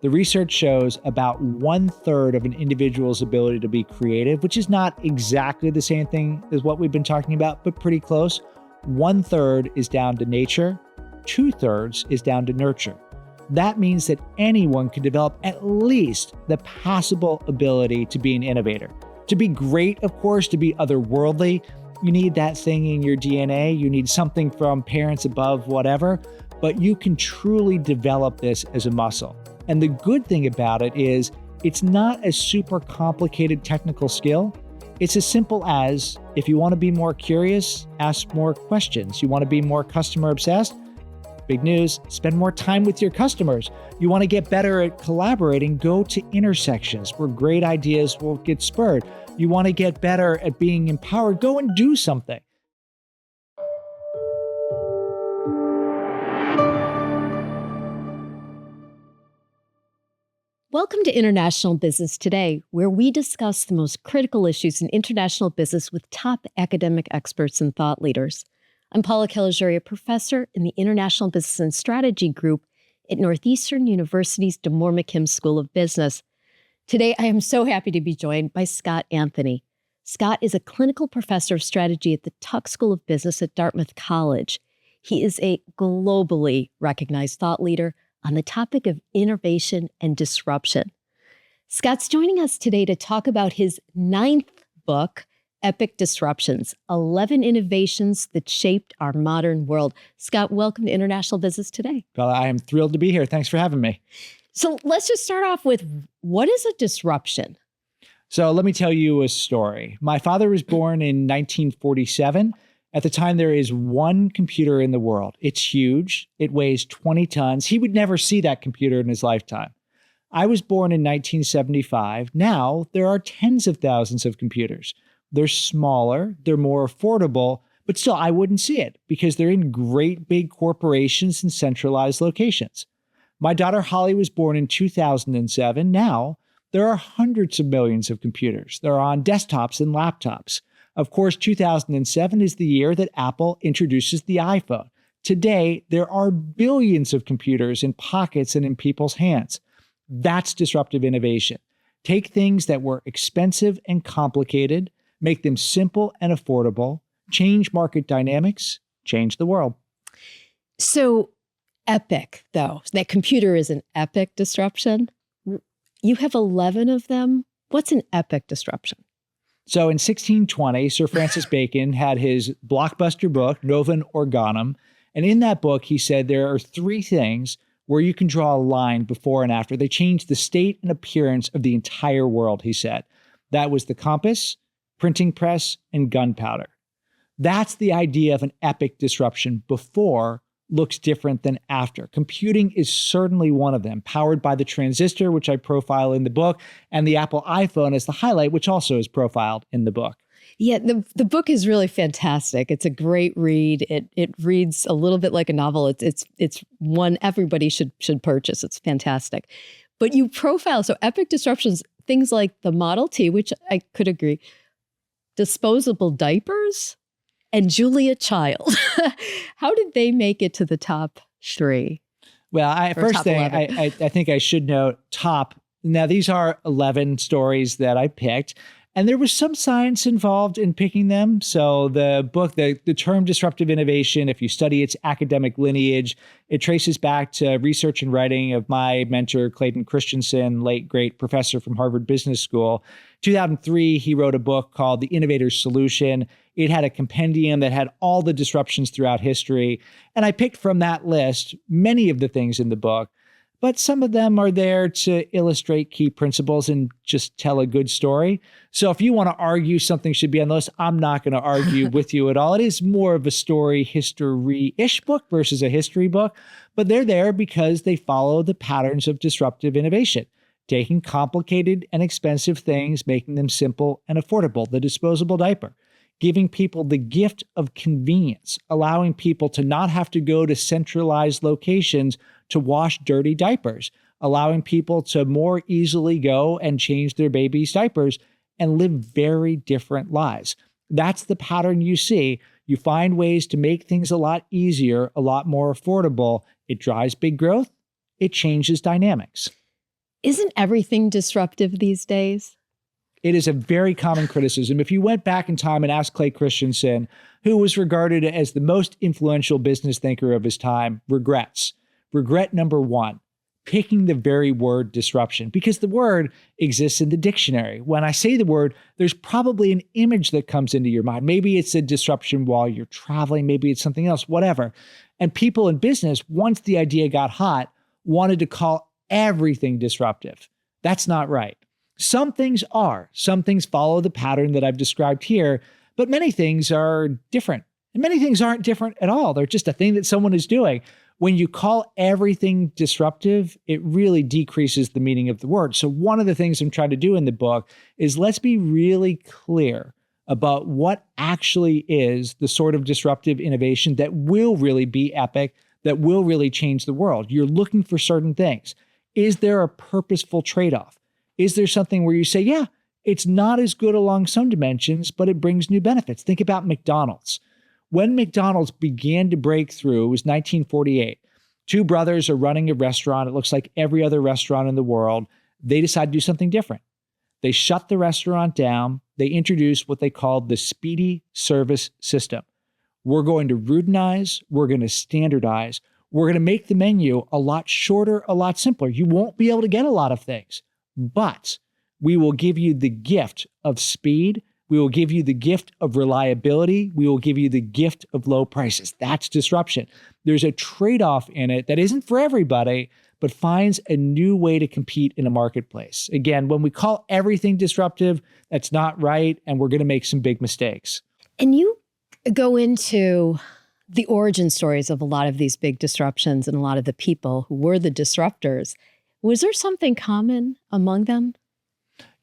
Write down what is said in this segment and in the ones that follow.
The research shows about 1/3 of an individual's ability to be creative, which is not exactly the same thing as what we've been talking about, but pretty close. 1/3 is down to nature, 2/3 is down to nurture. That means that anyone can develop at least the passable ability to be an innovator. To be great, of course, to be otherworldly, you need that thing in your DNA. You need something from parents above, whatever, but you can truly develop this as a muscle. And the good thing about it is it's not a super complicated technical skill. It's as simple as, if you want to be more curious, ask more questions. You want to be more customer obsessed? Big news, spend more time with your customers. You want to get better at collaborating? Go to intersections where great ideas will get spurred. You want to get better at being empowered? Go and do something. Welcome to International Business Today, where we discuss the most critical issues in international business with top academic experts and thought leaders. I'm Paula Caligiuri, a professor in the International Business and Strategy Group at Northeastern University's DeMoore McKim School of Business. Today, I am so happy to be joined by Scott Anthony. Scott is a clinical professor of strategy at the Tuck School of Business at Dartmouth College. He is a globally recognized thought leader on the topic of innovation and disruption. Scott's joining us today to talk about his 9th book, Epic Disruptions, 11 Innovations That Shaped Our Modern World. Scott, welcome to International Business Today. Well, I am thrilled to be here. Thanks for having me. So let's just start off with, what is a disruption? So let me tell you a story. My father was born in 1947. At the time, there is one computer in the world. It's huge. It weighs 20 tons. He would never see that computer in his lifetime. I was born in 1975. Now, there are tens of thousands of computers. They're smaller, they're more affordable, but still, I wouldn't see it because they're in great big corporations and centralized locations. My daughter Holly was born in 2007. Now, there are hundreds of millions of computers. They're on desktops and laptops. Of course, 2007 is the year that Apple introduces the iPhone. Today, there are billions of computers in pockets and in people's hands. That's disruptive innovation. Take things that were expensive and complicated, make them simple and affordable, change market dynamics, change the world. So epic, though. That computer is an epic disruption. You have 11 of them. What's an epic disruption? So in 1620, Sir Francis Bacon had his blockbuster book, Novum Organum. And in that book, he said there are 3 things where you can draw a line before and after. They changed the state and appearance of the entire world, he said. That was the compass, printing press, and gunpowder. That's the idea of an epic disruption. Before looks different than after. Computing is certainly one of them, powered by the transistor, which I profile in the book, and the Apple iPhone as the highlight, which also is profiled in the book. Yeah, the book is really fantastic. It's a great read. It reads a little bit like a novel. It's one everybody should purchase. It's fantastic. But you profile, so epic disruptions, things like the Model T, which I could agree, disposable diapers, and Julia Child. How did they make it to the top 3? Well, first thing, I think I should note top. Now, these are 11 stories that I picked, and there was some science involved in picking them. So the book, the term disruptive innovation, if you study its academic lineage, it traces back to research and writing of my mentor, Clayton Christensen, late great professor from Harvard Business School. 2003, he wrote a book called The Innovator's Solution. It had a compendium that had all the disruptions throughout history. And I picked from that list many of the things in the book, but some of them are there to illustrate key principles and just tell a good story. So if you want to argue something should be on the list, I'm not going to argue with you at all. It is more of a story history-ish book versus a history book, but they're there because they follow the patterns of disruptive innovation. Taking complicated and expensive things, making them simple and affordable. The disposable diaper. Giving people the gift of convenience, allowing people to not have to go to centralized locations to wash dirty diapers, allowing people to more easily go and change their baby's diapers and live very different lives. That's the pattern you see. You find ways to make things a lot easier, a lot more affordable. It drives big growth. It changes dynamics. Isn't everything disruptive these days? It is a very common criticism. If you went back in time and asked Clay Christensen, who was regarded as the most influential business thinker of his time, regrets. Regret number one, picking the very word disruption, because the word exists in the dictionary. When I say the word, there's probably an image that comes into your mind. Maybe it's a disruption while you're traveling. Maybe it's something else, whatever. And people in business, once the idea got hot, wanted to call everything disruptive. That's not right. Some things are. Some things follow the pattern that I've described here, but many things are different. And many things aren't different at all. They're just a thing that someone is doing. When you call everything disruptive, it really decreases the meaning of the word. So one of the things I'm trying to do in the book is let's be really clear about what actually is the sort of disruptive innovation that will really be epic, that will really change the world. You're looking for certain things. Is there a purposeful trade-off? Is there something where you say, yeah, it's not as good along some dimensions, but it brings new benefits? Think about McDonald's. When McDonald's began to break through, it was 1948. Two brothers are running a restaurant. It looks like every other restaurant in the world. They decide to do something different. They shut the restaurant down. They introduced what they called the Speedee service system. We're going to routinize. We're going to standardize. We're going to make the menu a lot shorter, a lot simpler. You won't be able to get a lot of things, but we will give you the gift of speed. We will give you the gift of reliability. We will give you the gift of low prices. That's disruption. There's a trade-off in it that isn't for everybody, but finds a new way to compete in a marketplace. Again, when we call everything disruptive, that's not right, and we're going to make some big mistakes. And you go into the origin stories of a lot of these big disruptions and a lot of the people who were the disruptors. Was there something common among them?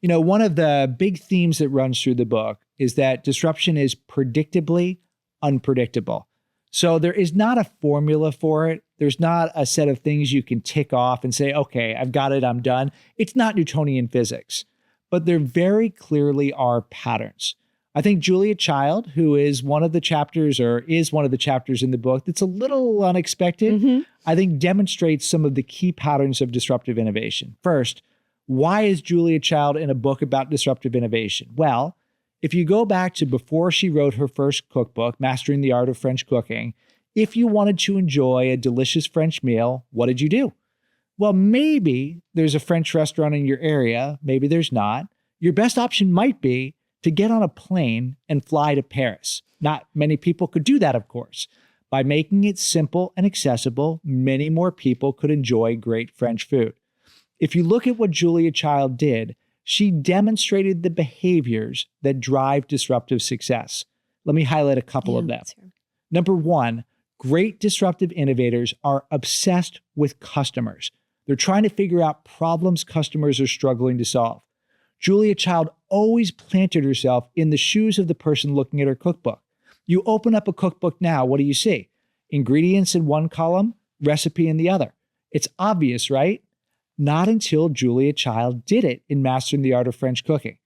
You know, one of the big themes that runs through the book is that disruption is predictably unpredictable. So there is not a formula for it. There's not a set of things you can tick off and say, okay, I've got it, I'm done. It's not Newtonian physics, but there very clearly are patterns. I think Julia Child, who is one of the chapters or is one of the chapters in the book that's a little unexpected, I think demonstrates some of the key patterns of disruptive innovation. First, why is Julia Child in a book about disruptive innovation? Well, if you go back to before she wrote her first cookbook, Mastering the Art of French Cooking, if you wanted to enjoy a delicious French meal, what did you do? Well, maybe there's a French restaurant in your area. Maybe there's not. Your best option might be to get on a plane and fly to Paris. Not many people could do that, of course. By making it simple and accessible, many more people could enjoy great French food. If you look at what Julia Child did, she demonstrated the behaviors that drive disruptive success. Let me highlight a couple of them. Number one, great disruptive innovators are obsessed with customers. They're trying to figure out problems customers are struggling to solve. Julia Child always planted herself in the shoes of the person looking at her cookbook. You open up a cookbook now, what do you see? Ingredients in one column, recipe in the other. It's obvious, right? Not until Julia Child did it in Mastering the Art of French Cooking.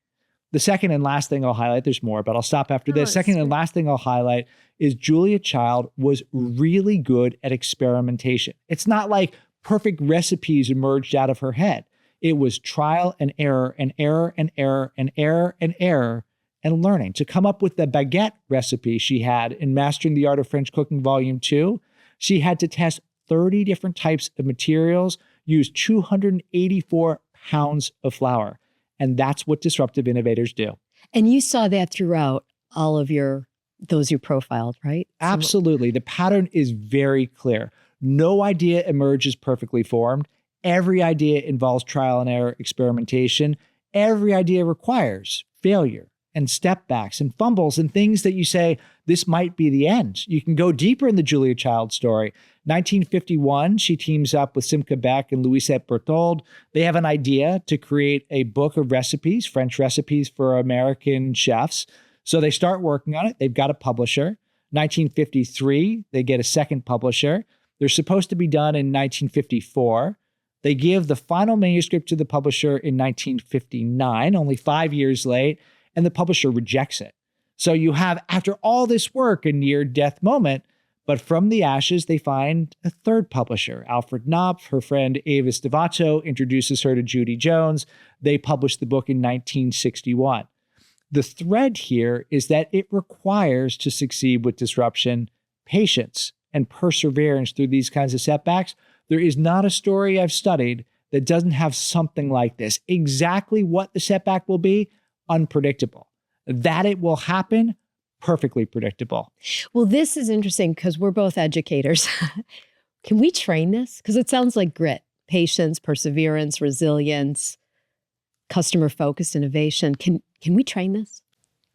The second and last thing I'll highlight, there's more, but I'll stop after this. Second and last thing I'll highlight is Julia Child was really good at experimentation. It's not like perfect recipes emerged out of her head. It was trial and error and error and error and error and error and learning. To come up with the baguette recipe she had in Mastering the Art of French Cooking Volume 2, she had to test 30 different types of materials, use 284 pounds of flour. And that's what disruptive innovators do. And you saw that throughout all of those you profiled, right? Absolutely. The pattern is very clear. No idea emerges perfectly formed. Every idea involves trial and error experimentation. Every idea requires failure and step backs and fumbles and things that you say, this might be the end. You can go deeper in the Julia Child story. 1951, she teams up with Simca Beck and Louisette Berthold. They have an idea to create a book of recipes, French recipes for American chefs. So they start working on it. They've got a publisher. 1953, they get a second publisher. They're supposed to be done in 1954. They give the final manuscript to the publisher in 1959, only 5 years late, and the publisher rejects it. So you have, after all this work, a near-death moment, But from the ashes, they find a third publisher, Alfred Knopf. Her friend Avis Devato introduces her to Judy Jones. They published the book in 1961. The thread here is that it requires, to succeed with disruption, patience and perseverance through these kinds of setbacks. There is not a story I've studied that doesn't have something like this. Exactly what the setback will be, unpredictable. That it will happen, perfectly predictable. Well, this is interesting because we're both educators. Can we train this? Because it sounds like grit, patience, perseverance, resilience, customer-focused innovation. Can we train this?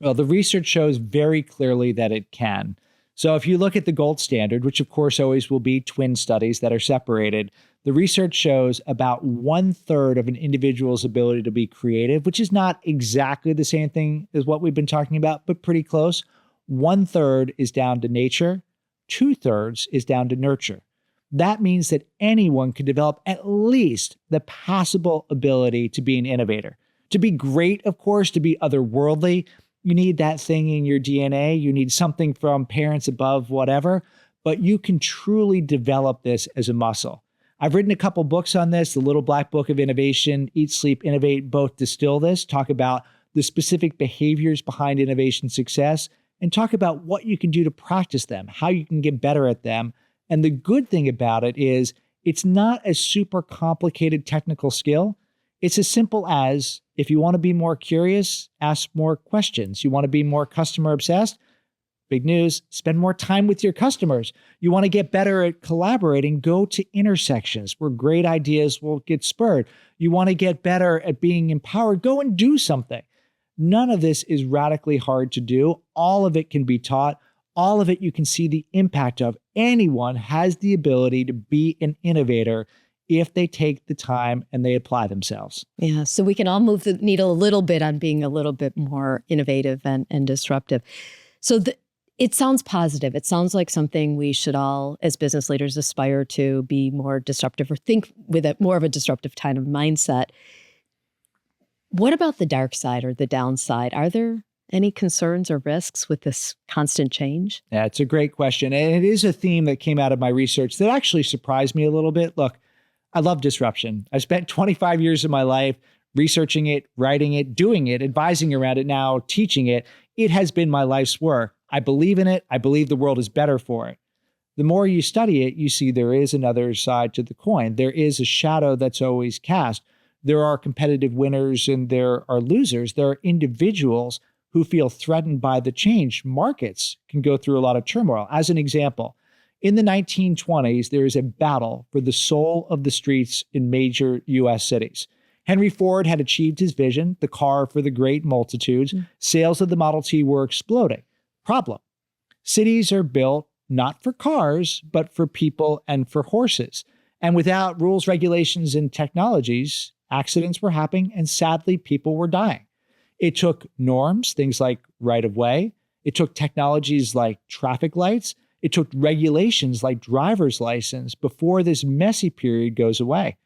Well, the research shows very clearly that it can. So if you look at the gold standard, which of course always will be twin studies that are separated, the research shows about 1/3 of an individual's ability to be creative, which is not exactly the same thing as what we've been talking about, but pretty close. 1/3 is down to nature, 2/3 is down to nurture. That means that anyone can develop at least the passable ability to be an innovator. To be great, of course, to be otherworldly, you need that thing in your DNA. You need something from parents above, whatever, but you can truly develop this as a muscle. I've written a couple books on this. The Little Black Book of Innovation, Eat, Sleep, Innovate, both distill this, talk about the specific behaviors behind innovation success, and talk about what you can do to practice them, how you can get better at them. And the good thing about it is it's not a super complicated technical skill. It's as simple as, if you want to be more curious, ask more questions. You want to be more customer obsessed? Big news, spend more time with your customers. You want to get better at collaborating? Go to intersections where great ideas will get spurred. You want to get better at being empowered? Go and do something. None of this is radically hard to do. All of it can be taught. All of it you can see the impact of. Anyone has the ability to be an innovator if they take the time and they apply themselves. Yeah, so we can all move the needle a little bit on being a little bit more innovative and disruptive. So it sounds positive. It sounds like something we should all, as business leaders, aspire to be more disruptive or think with more of a disruptive kind of mindset. What about the dark side or the downside? Are there any concerns or risks with this constant change? Yeah, it's a great question. And it is a theme that came out of my research that actually surprised me a little bit. Look, I love disruption. I spent 25 years of my life researching it, writing it, doing it, advising around it, now teaching it. It has been my life's work. I believe in it. I believe the world is better for it. The more you study it, you see there is another side to the coin. There is a shadow that's always cast. There are competitive winners and there are losers. There are individuals who feel threatened by the change. Markets can go through a lot of turmoil. As an example, in the 1920s, there is a battle for the soul of the streets in major U.S. cities. Henry Ford had achieved his vision, the car for the great multitudes. Sales of the Model T were exploding. Problem: cities are built not for cars, but for people and for horses. And without rules, regulations, and technologies, accidents were happening, and sadly, people were dying. It took norms, things like right-of-way. It took technologies like traffic lights. It took regulations like driver's license before this messy period goes away.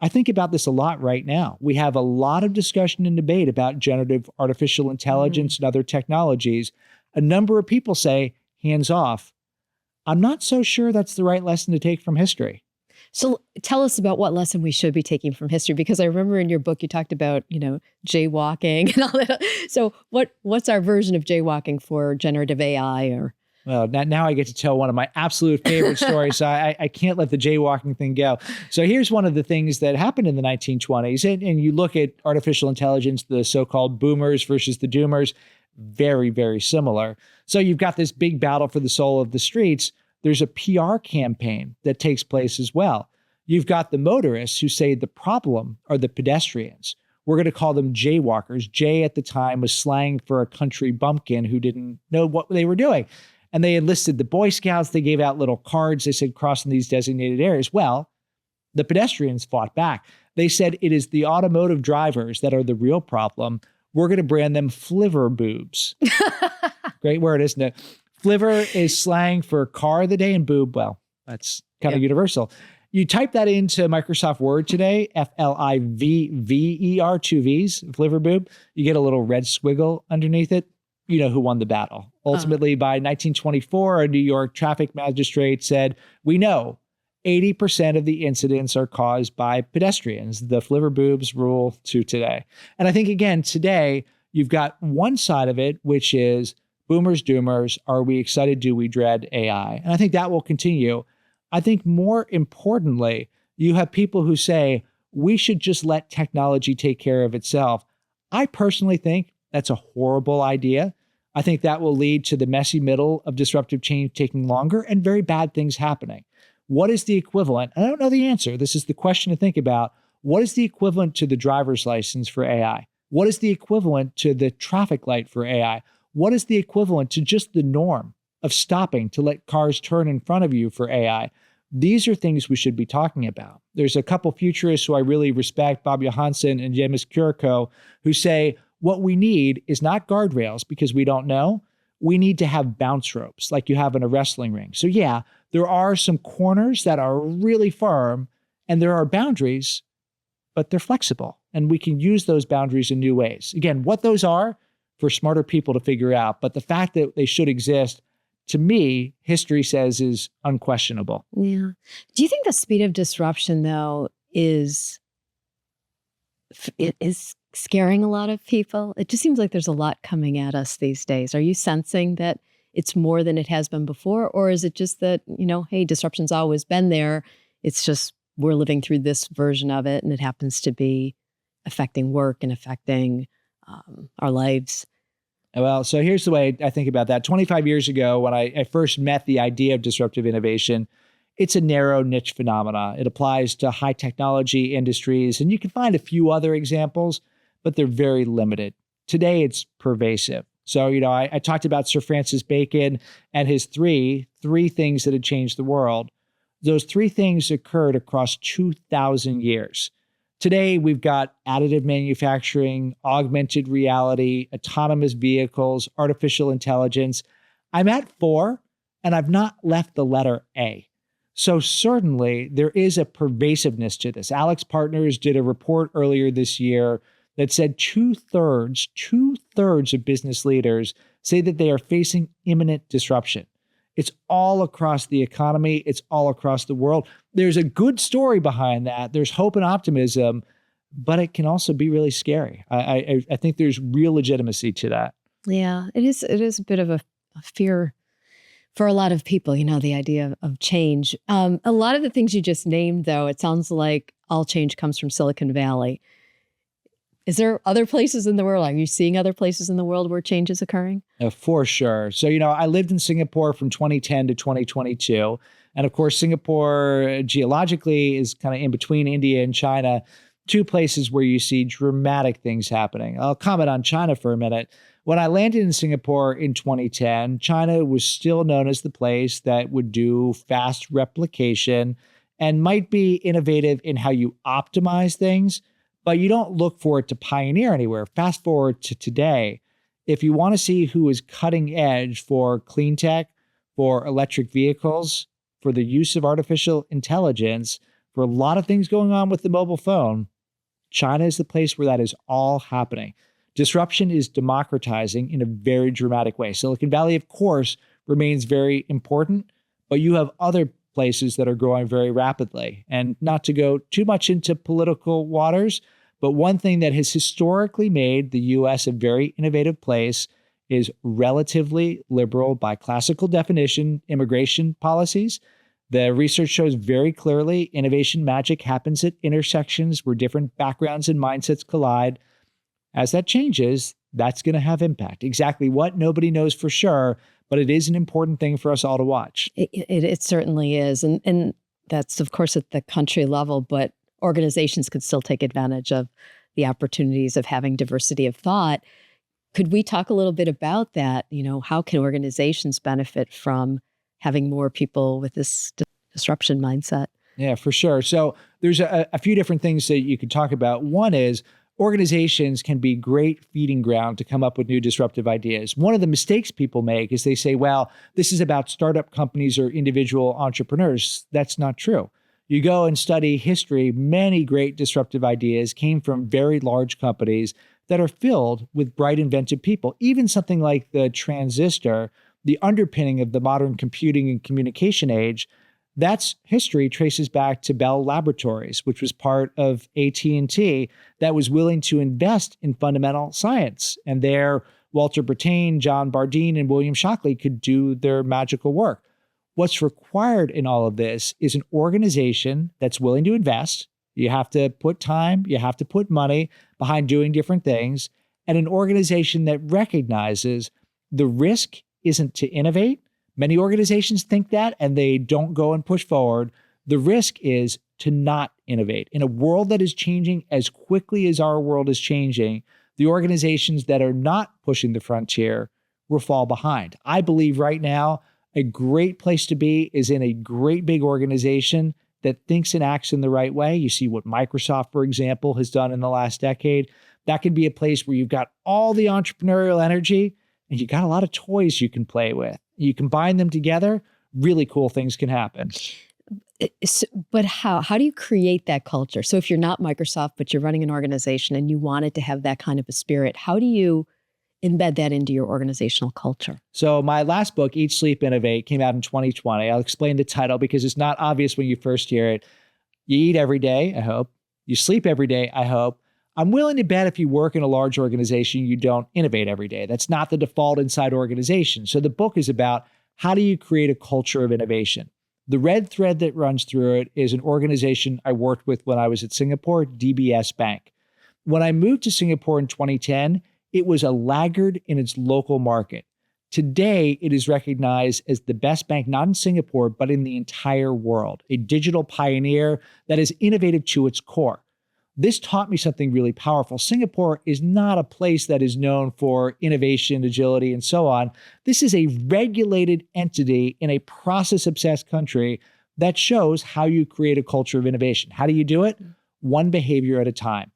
I think about this a lot right now. We have a lot of discussion and debate about generative artificial intelligence and other technologies. A number of people say, hands off. I'm not so sure that's the right lesson to take from history. So tell us about what lesson we should be taking from history, because I remember in your book you talked about, jaywalking and all that. So what's our version of jaywalking for generative AI? Or well, now I get to tell one of my absolute favorite stories. So I can't let the jaywalking thing go. So here's one of the things that happened in the 1920s. And you look at artificial intelligence, the so-called boomers versus the doomers, very, very similar. So you've got this big battle for the soul of the streets. There's a PR campaign that takes place as well. You've got the motorists who say the problem are the pedestrians. We're going to call them jaywalkers. Jay at the time was slang for a country bumpkin who didn't know what they were doing. And they enlisted the Boy Scouts. They gave out little cards. They said, crossing these designated areas. Well, the pedestrians fought back. They said it is the automotive drivers that are the real problem. We're going to brand them Flivver boobs. Great word, isn't it? Flivver is slang for car of the day, and boob, well, that's kind of universal. You type that into Microsoft Word today, Flivver, 2 Vs, Flivver boob, you get a little red squiggle underneath it. You know who won the battle. Ultimately, by 1924, a New York traffic magistrate said, we know 80% of the incidents are caused by pedestrians. The Flivver Boobs rule to today. And I think, again, today, you've got one side of it, which is boomers, doomers. Are we excited? Do we dread AI? And I think that will continue. I think more importantly, you have people who say, we should just let technology take care of itself. I personally think that's a horrible idea. I think that will lead to the messy middle of disruptive change taking longer and very bad things happening. What is the equivalent? I don't know the answer. This is the question to think about. What is the equivalent to the driver's license for AI? What is the equivalent to the traffic light for AI? What is the equivalent to just the norm of stopping to let cars turn in front of you for AI? These are things we should be talking about. There's a couple futurists who I really respect, Bob Johansson and Yemis Kuriko, who say, what we need is not guardrails because we don't know. We need to have bounce ropes like you have in a wrestling ring. So yeah, there are some corners that are really firm and there are boundaries, but they're flexible and we can use those boundaries in new ways. Again, what those are for smarter people to figure out, but the fact that they should exist, to me, history says is unquestionable. Yeah. Do you think the speed of disruption, though, is scaring a lot of people? It just seems like there's a lot coming at us these days. Are you sensing that it's more than it has been before? Or is it just that, hey, disruption's always been there. It's just we're living through this version of it and it happens to be affecting work and affecting our lives? Well, so here's the way I think about that. 25 years ago, when I first met the idea of disruptive innovation, it's a narrow niche phenomena. It applies to high technology industries, and you can find a few other examples, but they're very limited. Today, it's pervasive. So, I talked about Sir Francis Bacon and his three things that had changed the world. Those three things occurred across 2,000 years. Today, we've got additive manufacturing, augmented reality, autonomous vehicles, artificial intelligence. I'm at 4, and I've not left the letter A. So certainly, there is a pervasiveness to this. Alex Partners did a report earlier this year that said two-thirds of business leaders say that they are facing imminent disruption. It's all across the economy. It's all across the world. There's a good story behind that. There's hope and optimism, but it can also be really scary. I think there's real legitimacy to that. Yeah, it is a bit of a fear for a lot of people, the idea of change. A lot of the things you just named, though, it sounds like all change comes from Silicon Valley. Is there other places in the world? Are you seeing other places in the world where change is occurring? For sure. So, I lived in Singapore from 2010 to 2022. And of course, Singapore geologically is kind of in between India and China, two places where you see dramatic things happening. I'll comment on China for a minute. When I landed in Singapore in 2010, China was still known as the place that would do fast replication and might be innovative in how you optimize things, but you don't look for it to pioneer anywhere. Fast forward to today, if you want to see who is cutting edge for clean tech, for electric vehicles, for the use of artificial intelligence, for a lot of things going on with the mobile phone, China is the place where that is all happening. Disruption is democratizing in a very dramatic way. Silicon Valley, of course, remains very important, but you have other places that are growing very rapidly. And not to go too much into political waters, but one thing that has historically made the U.S. a very innovative place is relatively liberal by classical definition immigration policies. The research shows very clearly innovation magic happens at intersections where different backgrounds and mindsets collide. As that changes, that's going to have impact. Exactly what, nobody knows for sure, but it is an important thing for us all to watch. It certainly is. And that's, of course, at the country level, but organizations could still take advantage of the opportunities of having diversity of thought. Could we talk a little bit about that? How can organizations benefit from having more people with this disruption mindset? Yeah, for sure. So there's a few different things that you could talk about. One is organizations can be great feeding ground to come up with new disruptive ideas. One of the mistakes people make is they say, well, this is about startup companies or individual entrepreneurs. That's not true. You go and study history, many great disruptive ideas came from very large companies that are filled with bright, inventive people. Even something like the transistor, the underpinning of the modern computing and communication age, that's history traces back to Bell Laboratories, which was part of AT&T that was willing to invest in fundamental science. And there, Walter Brattain, John Bardeen, and William Shockley could do their magical work. What's required in all of this is an organization that's willing to invest. You have to put time, you have to put money behind doing different things, and an organization that recognizes the risk isn't to innovate. Many organizations think that, and they don't go and push forward. The risk is to not innovate. In a world that is changing as quickly as our world is changing, the organizations that are not pushing the frontier will fall behind. I believe right now, a great place to be is in a great big organization that thinks and acts in the right way. You see what Microsoft, for example, has done in the last decade. That could be a place where you've got all the entrepreneurial energy and you got a lot of toys you can play with. You combine them together, really cool things can happen. But how do you create that culture? So if you're not Microsoft, but you're running an organization and you wanted to have that kind of a spirit, how do you embed that into your organizational culture? So my last book, Eat, Sleep, Innovate, came out in 2020. I'll explain the title because it's not obvious when you first hear it. You eat every day, I hope. You sleep every day, I hope. I'm willing to bet if you work in a large organization, you don't innovate every day. That's not the default inside organization. So the book is about how do you create a culture of innovation? The red thread that runs through it is an organization I worked with when I was at Singapore, DBS Bank. When I moved to Singapore in 2010, it was a laggard in its local market. Today, it is recognized as the best bank, not in Singapore, but in the entire world, a digital pioneer that is innovative to its core. This taught me something really powerful. Singapore is not a place that is known for innovation, agility, and so on. This is a regulated entity in a process-obsessed country that shows how you create a culture of innovation. How do you do it? One behavior at a time.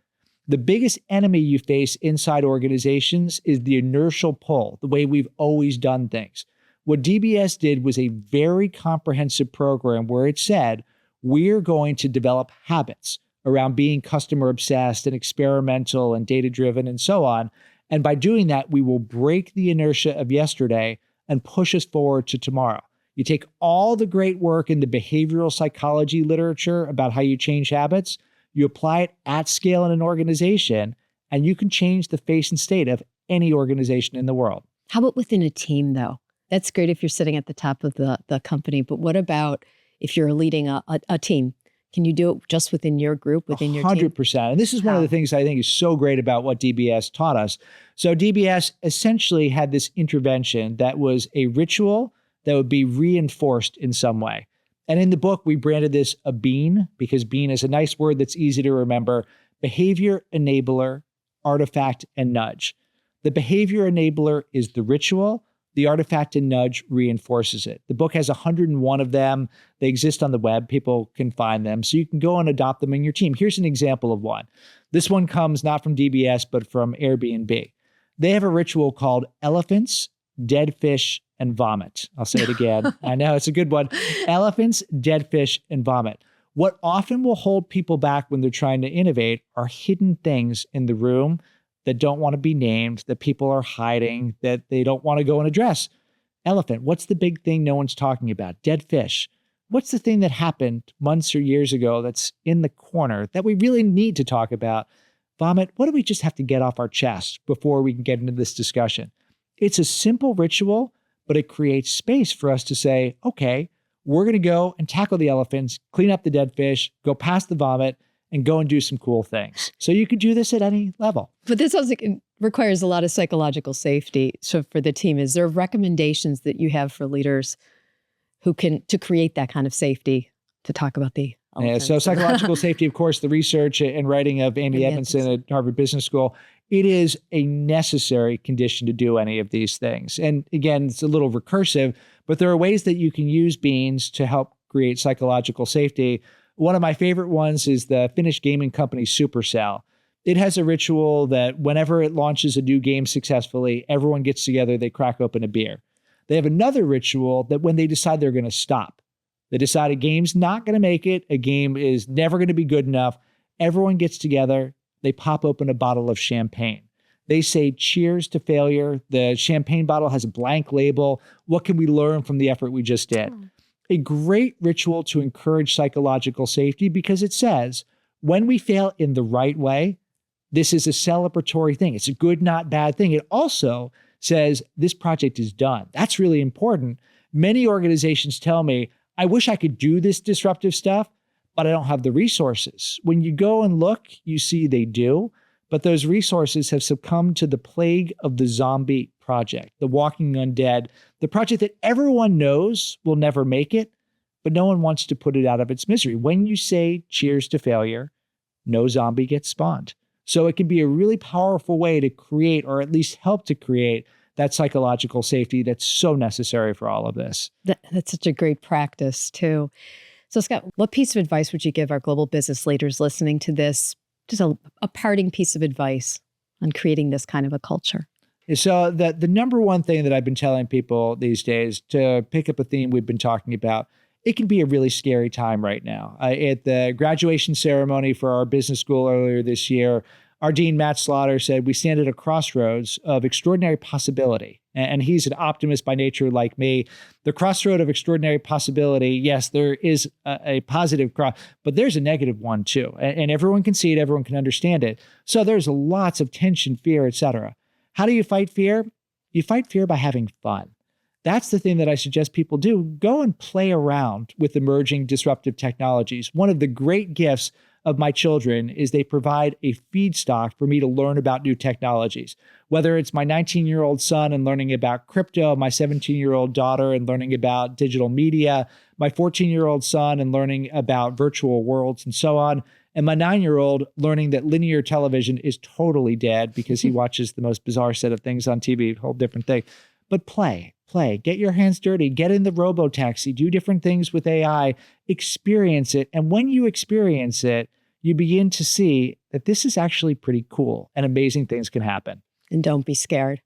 The biggest enemy you face inside organizations is the inertial pull, the way we've always done things. What DBS did was a very comprehensive program where it said, we're going to develop habits around being customer obsessed and experimental and data driven and so on. And by doing that, we will break the inertia of yesterday and push us forward to tomorrow. You take all the great work in the behavioral psychology literature about how you change habits, you apply it at scale in an organization, and you can change the face and state of any organization in the world. How about within a team, though? That's great if you're sitting at the top of the company, but what about if you're leading a team? Can you do it just within your group, within your team? 100%. And this is one of the things I think is so great about what DBS taught us. So DBS essentially had this intervention that was a ritual that would be reinforced in some way. And in the book, we branded this a BEAN because BEAN is a nice word that's easy to remember. Behavior enabler, artifact, and nudge. The behavior enabler is the ritual. The artifact and nudge reinforces it. The book has 101 of them. They exist on the web. People can find them. So you can go and adopt them in your team. Here's an example of one. This one comes not from DBS, but from Airbnb. They have a ritual called elephants, dead fish, and vomit. I'll say it again. I know it's a good one. Elephants, dead fish, and vomit. What often will hold people back when they're trying to innovate are hidden things in the room that don't want to be named, that people are hiding, that they don't want to go and address. Elephant, what's the big thing no one's talking about? Dead fish. What's the thing that happened months or years ago that's in the corner that we really need to talk about? Vomit, what do we just have to get off our chest before we can get into this discussion? It's a simple ritual, but it creates space for us to say, okay, we're going to go and tackle the elephants, clean up the dead fish, go past the vomit, and go and do some cool things. So you could do this at any level. But this also requires a lot of psychological safety. So for the team, is there recommendations that you have for leaders who can, to create that kind of safety, to talk about the elephants? Yeah, so psychological safety, of course, the research and writing of Amy Edmondson at Harvard Business School, it is a necessary condition to do any of these things. And again, it's a little recursive, but there are ways that you can use beans to help create psychological safety. One of my favorite ones is the Finnish gaming company Supercell. It has a ritual that whenever it launches a new game successfully, everyone gets together, they crack open a beer. They have another ritual that when they decide they're going to stop, they decide a game's not going to make it, a game is never going to be good enough, everyone gets together, they pop open a bottle of champagne. They say, cheers to failure. The champagne bottle has a blank label. What can we learn from the effort we just did? A great ritual to encourage psychological safety because it says, when we fail in the right way, this is a celebratory thing. It's a good, not bad thing. It also says this project is done. That's really important. Many organizations tell me, I wish I could do this disruptive stuff, but I don't have the resources. When you go and look, you see they do. But those resources have succumbed to the plague of the zombie project, the walking undead, the project that everyone knows will never make it, but no one wants to put it out of its misery. When you say cheers to failure, no zombie gets spawned. So it can be a really powerful way to create, or at least help to create, that psychological safety that's so necessary for all of this. That's such a great practice too. So Scott, what piece of advice would you give our global business leaders listening to this? Just a parting piece of advice on creating this kind of a culture. So the number one thing that I've been telling people these days, to pick up a theme we've been talking about, it can be a really scary time right now. At the graduation ceremony for our business school earlier this year, our dean, Matt Slaughter, said we stand at a crossroads of extraordinary possibility. And he's an optimist by nature like me. The crossroad of extraordinary possibility, yes, there is a positive cross, but there's a negative one too. And everyone can see it, everyone can understand it. So there's lots of tension, fear, etc. How do you fight fear? You fight fear by having fun. That's the thing that I suggest people do. Go and play around with emerging disruptive technologies. One of the great gifts of my children is they provide a feedstock for me to learn about new technologies. Whether it's my 19-year-old son and learning about crypto, my 17-year-old daughter and learning about digital media, my 14-year-old son and learning about virtual worlds and so on, and my 9-year-old learning that linear television is totally dead because he watches the most bizarre set of things on TV, a whole different thing. But play, get your hands dirty, get in the robo-taxi, do different things with AI, experience it. And when you experience it, you begin to see that this is actually pretty cool and amazing things can happen. And don't be scared.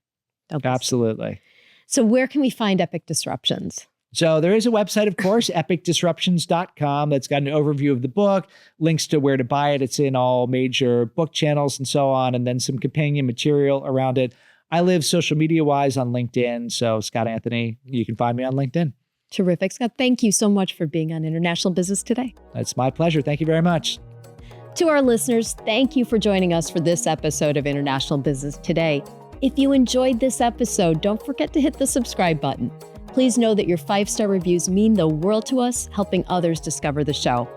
Absolutely. So where can we find Epic Disruptions? So there is a website, of course, epicdisruptions.com, that's got an overview of the book, links to where to buy it. It's in all major book channels and so on, and then some companion material around it. I live social media-wise on LinkedIn. So Scott Anthony, you can find me on LinkedIn. Terrific. Scott, thank you so much for being on International Business Today. It's my pleasure. Thank you very much. To our listeners, thank you for joining us for this episode of International Business Today. If you enjoyed this episode, don't forget to hit the subscribe button. Please know that your 5-star reviews mean the world to us, helping others discover the show.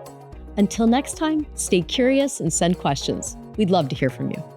Until next time, stay curious and send questions. We'd love to hear from you.